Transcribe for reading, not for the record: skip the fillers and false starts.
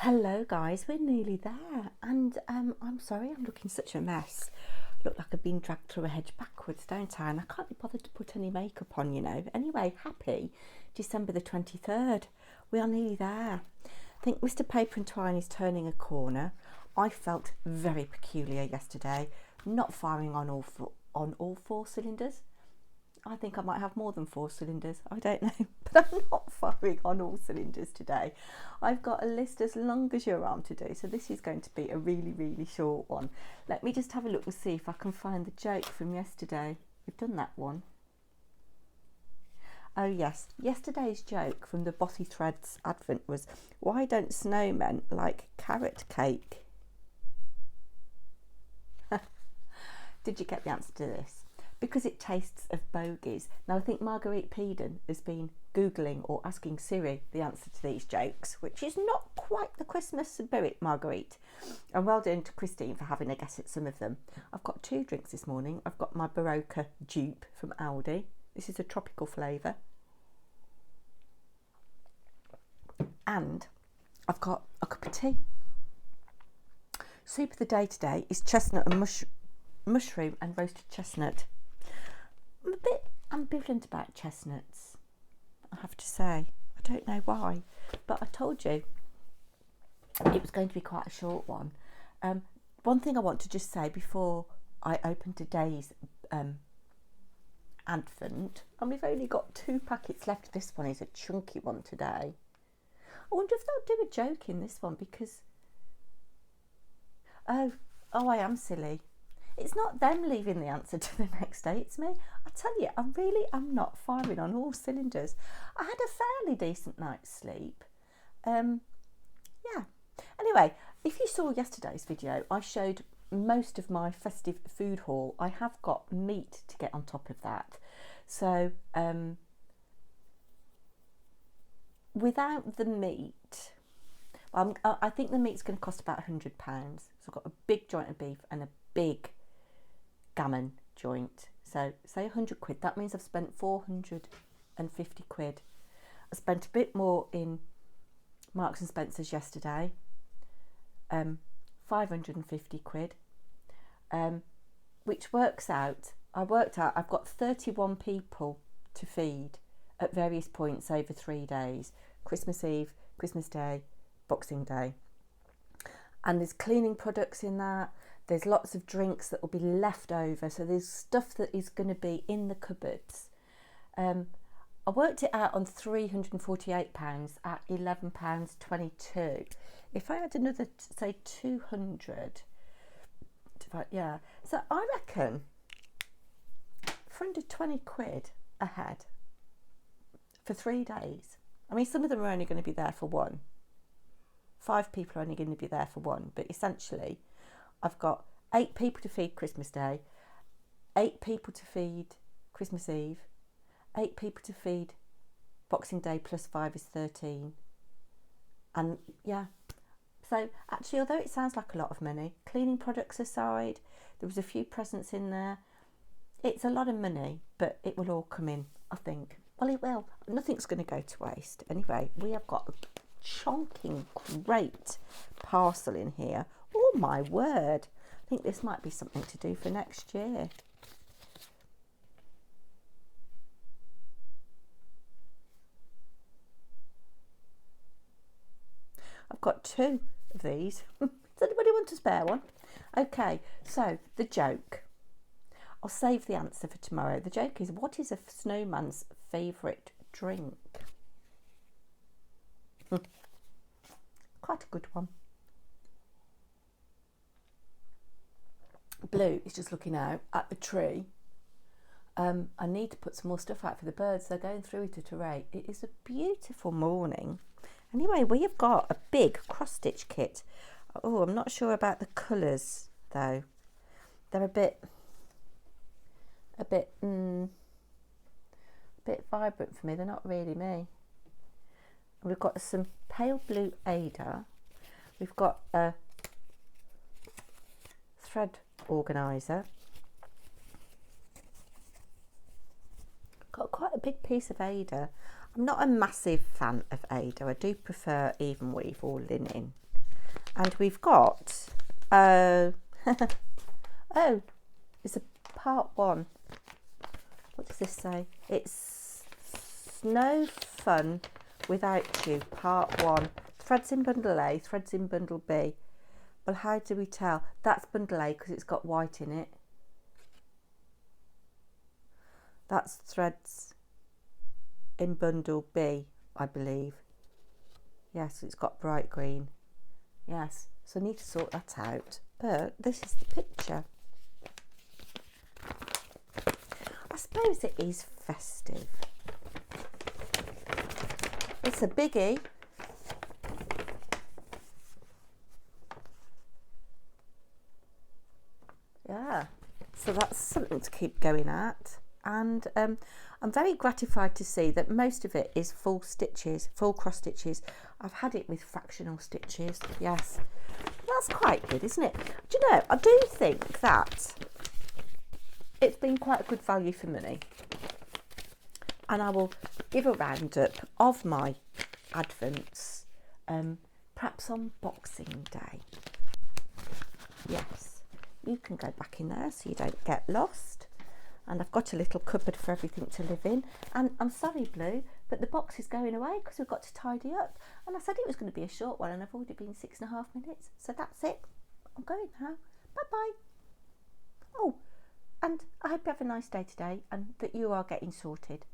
Hello guys, we're nearly there and I'm sorry I'm looking such a mess. Look like I've been dragged through a hedge backwards, don't I? And I can't be bothered to put any makeup on, you know. Anyway, happy December the 23rd. We are nearly there. I think Mr. Paper&Twine is turning a corner. I felt very peculiar yesterday, not firing on all four cylinders. I think I might have more than 4 cylinders, I don't know, but I'm not firing on all cylinders today. I've got a list as long as your arm to do, so this is going to be a really short one. Let me just have a look and see if I can find the joke from yesterday. We've done that one. Oh yes, yesterday's joke from the Bothy Threads Advent was, why don't snowmen like carrot cake? Did you get the answer to this? Because it tastes of bogies. Now I think Marguerite Peden has been Googling or asking Siri the answer to these jokes, which is not quite the Christmas spirit, Marguerite. And well done to Christine for having a guess at some of them. I've got 2 drinks this morning. I've got my Barocca dupe from Aldi. This is a tropical flavour. And I've got a cup of tea. Soup of the day today is chestnut and mushroom and roasted chestnut. I'm a bit ambivalent about chestnuts, I have to say. I don't know why, but I told you it was going to be quite a short one. One thing I want to just say before I open today's Advent, and we've only got 2 packets left. This one is a chunky one today. I wonder if they'll do a joke in this one because, oh, I am silly. It's not them leaving the answer to the next day, it's me. I tell you, I really am not firing on all cylinders. I had a fairly decent night's sleep. Yeah. Anyway, if you saw yesterday's video, I showed most of my festive food haul. I have got meat to get on top of that. So, without the meat, I think the meat's going to cost about £100. So I've got a big joint of beef and a big gammon joint, so say 100 quid. That means I've spent 450 quid. I spent a bit more in Marks and Spencer's yesterday, 550 quid, which works out, I've got 31 people to feed at various points over 3 days, Christmas Eve, Christmas Day, Boxing Day. And there's cleaning products in that. There's lots of drinks that will be left over. So there's stuff that is going to be in the cupboards. I worked it out on £348 at £11.22. If I had another, say, 200, yeah. So I reckon for under 20 quid a head for 3 days. I mean, some of them are only going to be there for one. 5 people are only going to be there for one, but essentially I've got 8 people to feed Christmas Day, 8 people to feed Christmas Eve, 8 people to feed Boxing Day plus 5 is 13. And yeah, so actually, although it sounds like a lot of money, cleaning products aside, there was a few presents in there. It's a lot of money, but it will all come in, I think. Well, it will. Nothing's going to go to waste. Anyway, we have got chonking great parcel in here. Oh my word, I think this might be something to do for next year. I've got 2 of these. Does anybody want to spare one? Okay, so the joke, I'll save the answer for tomorrow. The joke is, what is a snowman's favourite drink? Quite a good one. Blue is just looking out at the tree. I need to put some more stuff out for the birds. They're going through it at a rate. It is a beautiful morning. Anyway, we have got a big cross-stitch kit. Oh, I'm not sure about the colours though. They're a bit vibrant for me. They're not really me. We've got some pale blue Ada. We've got a thread organiser. Got quite a big piece of Ada. I'm not a massive fan of Ada. I do prefer even weave or linen. And we've got, oh, it's a part 1. What does this say? It's No Fun Without You, part 1. Threads in bundle A, threads in bundle B. Well, how do we tell? That's bundle A because it's got white in it. That's threads in bundle B, I believe. Yes, it's got bright green. Yes, so I need to sort that out. But this is the picture. I suppose it is festive. It's a biggie. Yeah, so that's something to keep going at. And I'm very gratified to see that most of it is full stitches, full cross stitches. I've had it with fractional stitches. Yes, that's quite good, isn't it? Do you know, I do think that it's been quite a good value for money. And I will give a roundup of my advents, perhaps on Boxing Day. Yes, you can go back in there so you don't get lost. And I've got a little cupboard for everything to live in. And I'm sorry, Blue, but the box is going away because we've got to tidy up. And I said it was going to be a short one, and I've already been 6.5 minutes. So that's it. I'm going now. Bye-bye. Oh, and I hope you have a nice day today and that you are getting sorted.